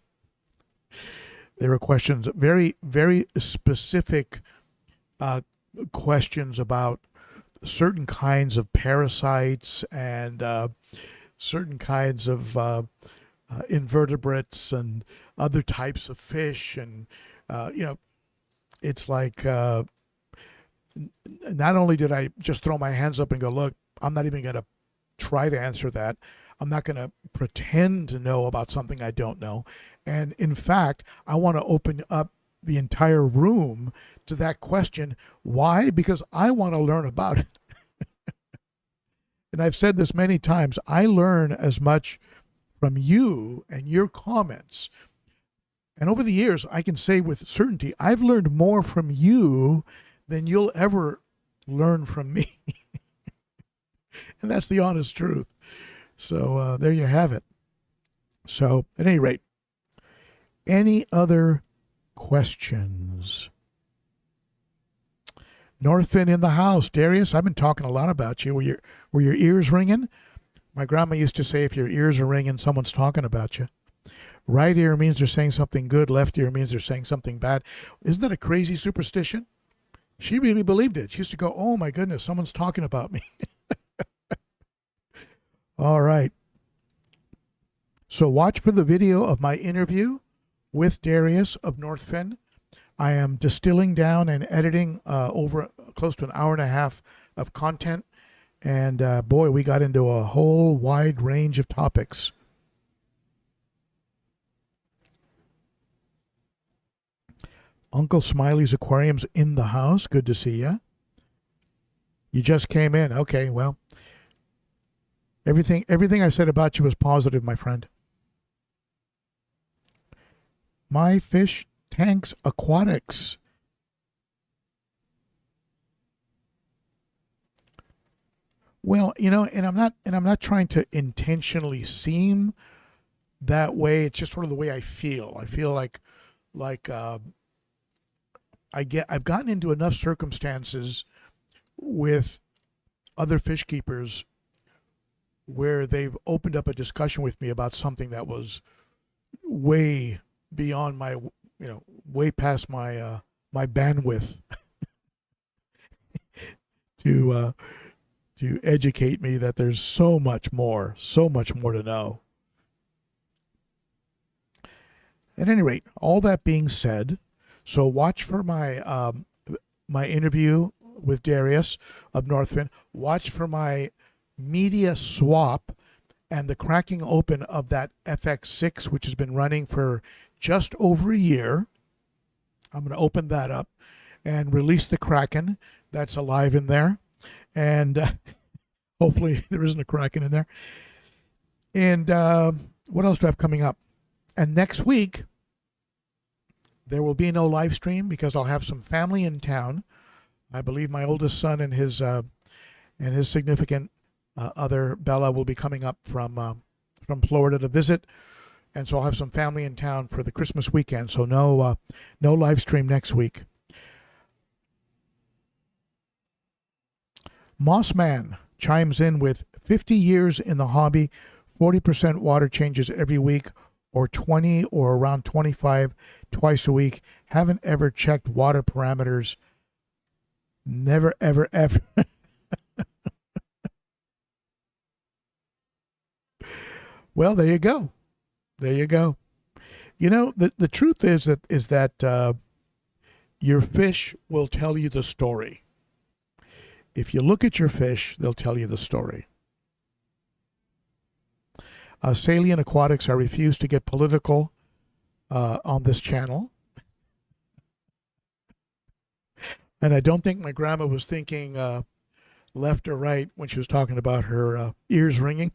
were questions, very, very specific questions about certain kinds of parasites and certain kinds of invertebrates and other types of fish. And, it's like, not only did I just throw my hands up and go, look, I'm not even going to try to answer that. I'm not going to pretend to know about something I don't know. And in fact, I want to open up the entire room to that question. Why? Because I want to learn about it. And I've said this many times, I learn as much from you and your comments. And over the years, I can say with certainty, I've learned more from you than you'll ever learn from me. And that's the honest truth. So there you have it. So at any rate, any other questions? Northfin in the house. Darius, I've been talking a lot about you. Were your ears ringing? My grandma used to say if your ears are ringing, someone's talking about you. Right ear means they're saying something good. Left ear means they're saying something bad. Isn't that a crazy superstition? She really believed it. She used to go, "Oh my goodness, someone's talking about me." All right. So watch for the video of my interview with Darius of Northfin. I am distilling down and editing over close to an hour and a half of content. And boy, we got into a whole wide range of topics. Uncle Smiley's Aquarium's in the house. Good to see you. You just came in. Okay, well, everything I said about you was positive, my friend. My Fish Tanks Aquatics. Well, and I'm not trying to intentionally seem that way. It's just sort of the way I feel. I feel like I've gotten into enough circumstances with other fish keepers where they've opened up a discussion with me about something that was way beyond my, way past my my bandwidth to educate me that there's so much more to know. At any rate, all that being said, so watch for my my interview with Darius of Northfin. Watch for my media swap and the cracking open of that FX6, which has been running for just over a year. I'm going to open that up and release the Kraken that's alive in there. And hopefully there isn't a Kraken in there. And what else do I have coming up? And next week, there will be no live stream because I'll have some family in town. I believe my oldest son and his significant other, Bella, will be coming up from Florida to visit. And so I'll have some family in town for the Christmas weekend. So no live stream next week. Mossman chimes in with 50 years in the hobby, 40% water changes every week, or 20 or around 25 twice a week. Haven't ever checked water parameters. Never, ever, ever. Well, there you go. There you go. The truth is that your fish will tell you the story. If you look at your fish, they'll tell you the story. Salient Aquatics, I refuse to get political on this channel. And I don't think my grandma was thinking left or right when she was talking about her ears ringing.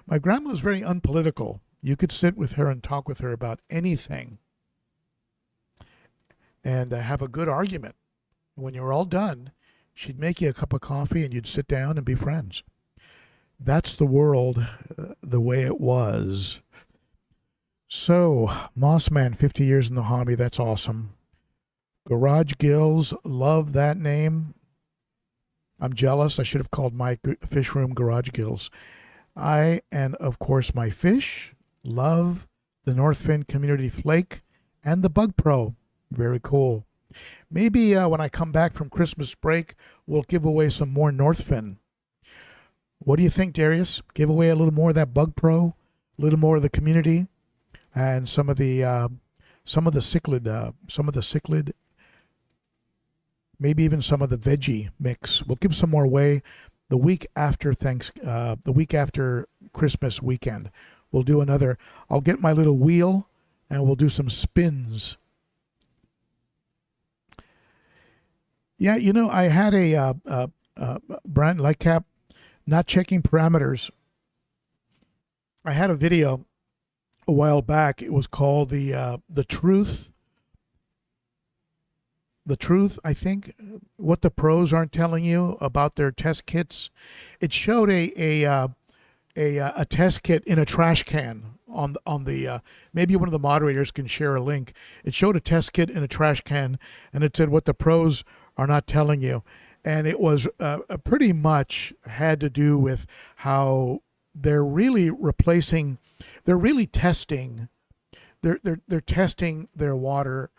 My grandma was very unpolitical. You could sit with her and talk with her about anything and have a good argument. When you were all done, she'd make you a cup of coffee and you'd sit down and be friends. That's the world the way it was. So, Mossman, 50 years in the hobby, that's awesome. Garage Gills, love that name. I'm jealous. I should have called my fish room Garage Gills. I, and of course my fish, love the Northfin Community Flake and the Bug Pro. Very cool. Maybe when I come back from Christmas break, we'll give away some more Northfin. What do you think, Darius? Give away a little more of that Bug Pro, a little more of the community, and some of the cichlid, maybe even some of the veggie mix. We'll give some more away the week after Christmas weekend. We'll do another. I'll get my little wheel and we'll do some spins. Yeah, I had a Brian Lightcap not checking parameters. I had a video a while back. It was called the truth. The truth, I think, what the pros aren't telling you about their test kits. It showed a test kit in a trash can on the maybe one of the moderators can share a link. It showed a test kit in a trash can, and it said what the pros are not telling you, and it was pretty much had to do with how they're really testing, they're testing their water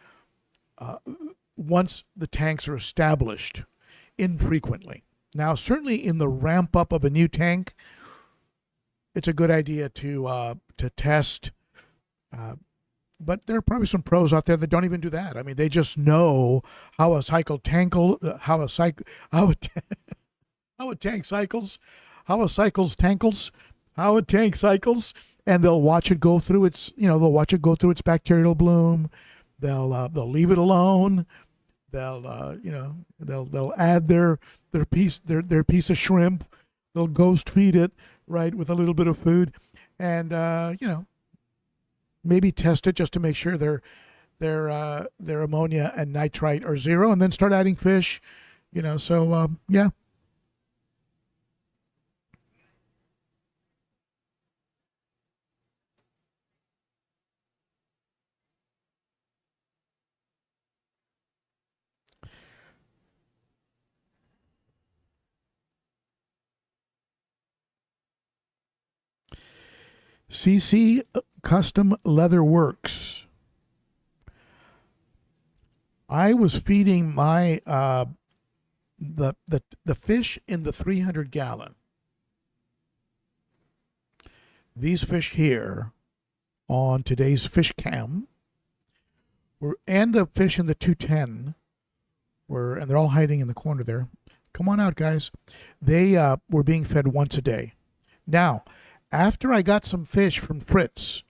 once the tanks are established, infrequently. Now, certainly in the ramp up of a new tank, it's a good idea to test. But there are probably some pros out there that don't even do that. I mean, they just know how a cycle tankle, how a cycle, how a, how a tank cycles, how a cycles tankles, how a tank cycles, and they'll watch it go through its, they'll watch it go through its bacterial bloom. They'll leave it alone. They'll add their piece of shrimp. They'll ghost feed it, right, with a little bit of food, and maybe test it just to make sure their ammonia and nitrite are zero, and then start adding fish. Yeah. CC Custom Leather Works. I was feeding my the fish in the 300 gallon. These fish here on today's fish cam and the fish in the 210 and they're all hiding in the corner there. Come on out, guys. They were being fed once a day. Now, after I got some fish from Fritz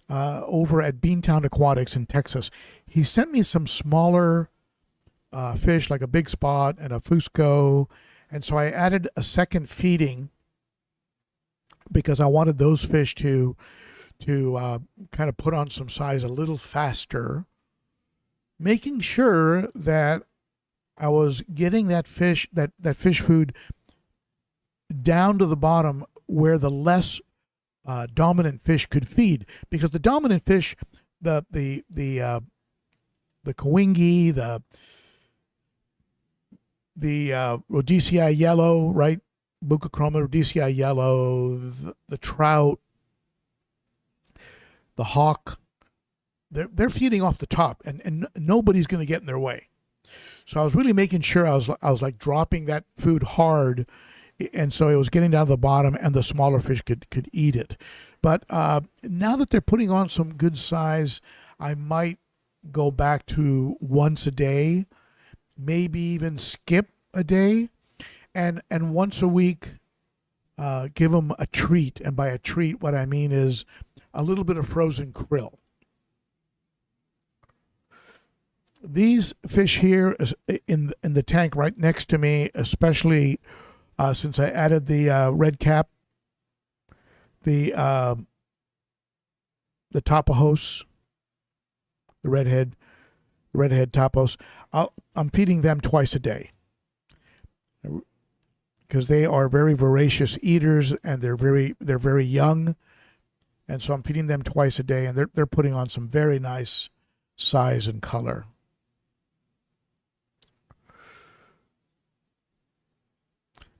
over at Beantown Aquatics in Texas, he sent me some smaller fish like a big spot and a Fusco. And so I added a second feeding because I wanted those fish to kind of put on some size a little faster, making sure that I was getting that fish food down to the bottom where the less dominant fish could feed, because the dominant fish, the Kawingi, the Rhodesii yellow, right, Bucochroma Rhodesii yellow, the trout, the hawk, they're feeding off the top, and nobody's going to get in their way. So I was really making sure I was like dropping that food hard, and so it was getting down to the bottom, and the smaller fish could eat it. But now that they're putting on some good size, I might go back to once a day, maybe even skip a day, and once a week give them a treat. And by a treat, what I mean is a little bit of frozen krill. These fish here in the tank right next to me, especially since I added the red cap, the Tapajos, the redhead Tapajos, I'm feeding them twice a day because they are very voracious eaters and they're very young, and so I'm feeding them twice a day, and they're putting on some very nice size and color.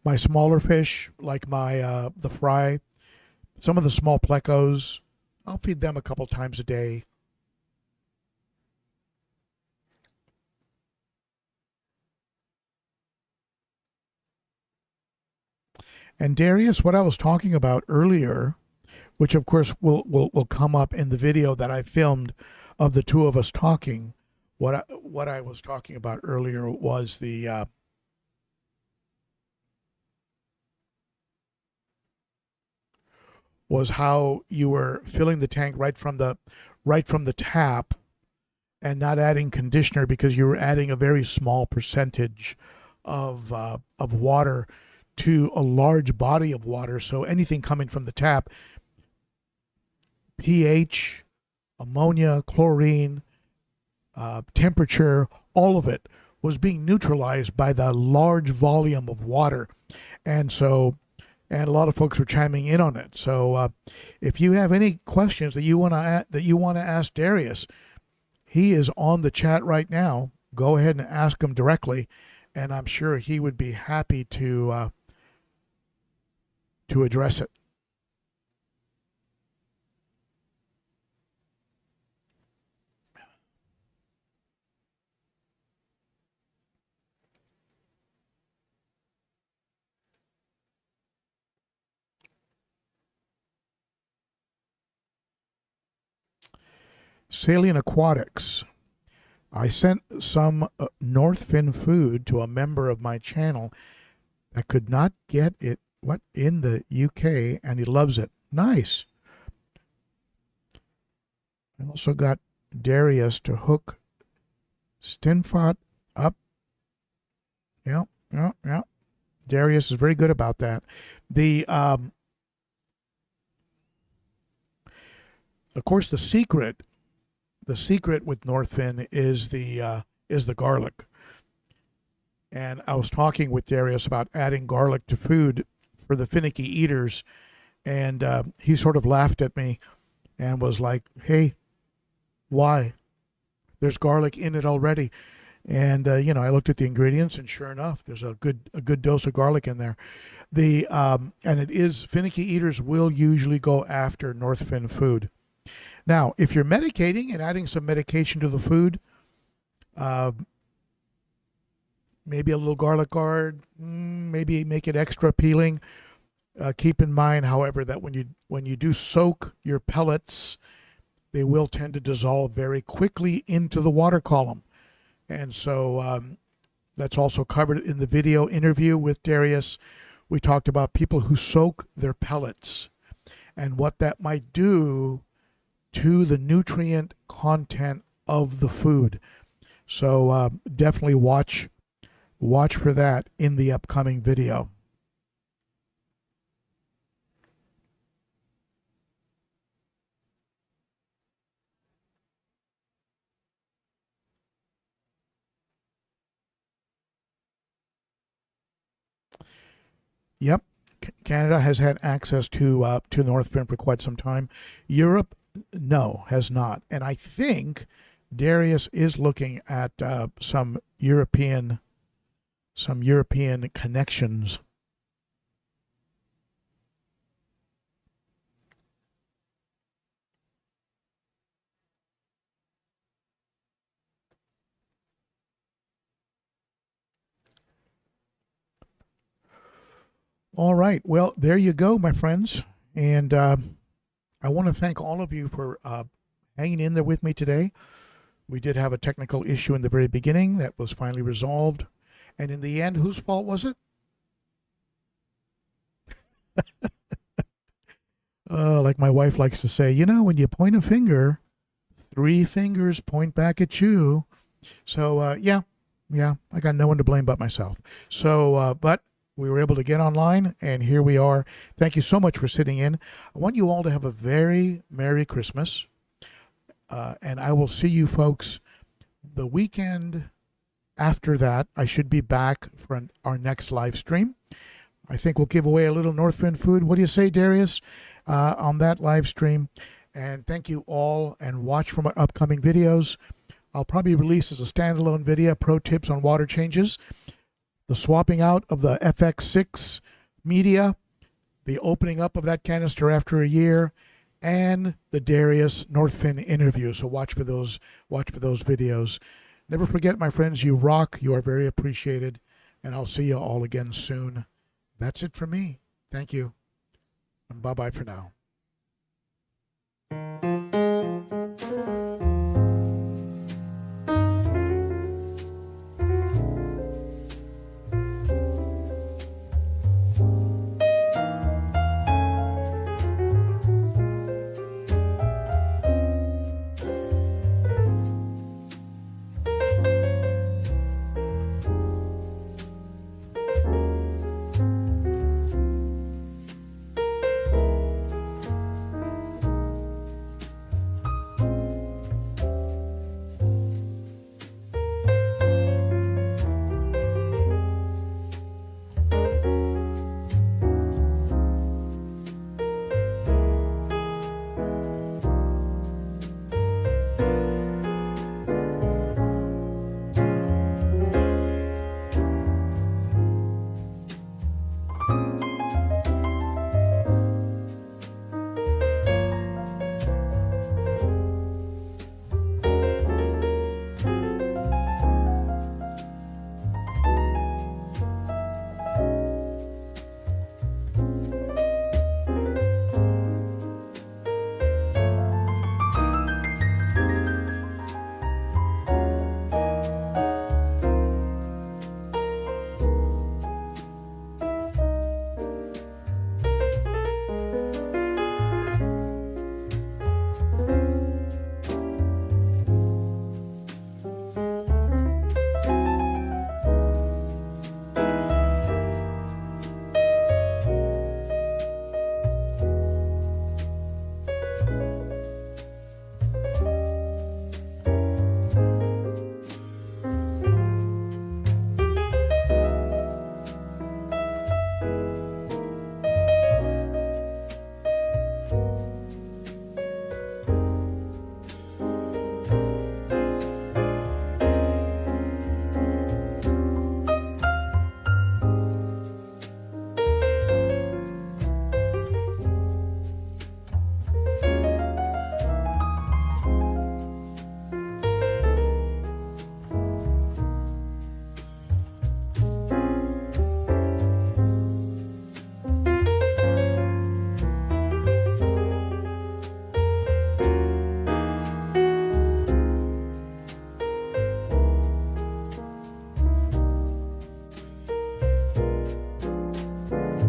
My smaller fish, like my the fry, some of the small plecos, I'll feed them a couple times a day. And Darius, what I was talking about earlier, which of course will come up in the video that I filmed of the two of us talking, what I was talking about earlier was was how you were filling the tank right from the tap and not adding conditioner because you were adding a very small percentage of water to a large body of water. So anything coming from the tap, pH, ammonia, chlorine, temperature, all of it was being neutralized by the large volume of water. And a lot of folks were chiming in on it. So if you have any questions that you want to ask Darius, he is on the chat right now. Go ahead and ask him directly, and I'm sure he would be happy to address it. Salient Aquatics. I sent some North Fin food to a member of my channel that could not get it in the UK, and he loves it. Nice. I also got Darius to hook Stinfot up. Yeah. Darius is very good about that. Of course, the secret with Northfin is the garlic. And I was talking with Darius about adding garlic to food for the finicky eaters, and he sort of laughed at me and was like, "Hey, why? There's garlic in it already." And I looked at the ingredients, and sure enough, there's a good dose of garlic in there. And it is, finicky eaters will usually go after Northfin food. Now, if you're medicating and adding some medication to the food, maybe a little garlic guard, maybe make it extra appealing. Keep in mind, however, that when you do soak your pellets, they will tend to dissolve very quickly into the water column. And so that's also covered in the video interview with Darius. We talked about people who soak their pellets and what that might do to the nutrient content of the food. So definitely watch for that in the upcoming video. Yep, Canada has had access to Northfin for quite some time. Europe, no, has not. And I think Darius is looking at some European connections. All right. Well, there you go, my friends. And I want to thank all of you for hanging in there with me today. We did have a technical issue in the very beginning that was finally resolved. And in the end, whose fault was it? Like my wife likes to say, when you point a finger, 3 fingers point back at you. So, yeah, I got no one to blame but myself. So, but we were able to get online, and here we are. Thank you so much for sitting in. I want you all to have a very Merry Christmas. And I will see you folks the weekend after that. I should be back for our next live stream. I think we'll give away a little Northfin food. What do you say, Darius, on that live stream? And thank you all, and watch for my upcoming videos. I'll probably release as a standalone video, pro tips on water changes, the swapping out of the FX6 media, the opening up of that canister after a year, and the Darius Northfin interview. So watch for those videos. Never forget, my friends, you rock. You are very appreciated, and I'll see you all again soon. That's it for me. Thank you, and bye-bye for now.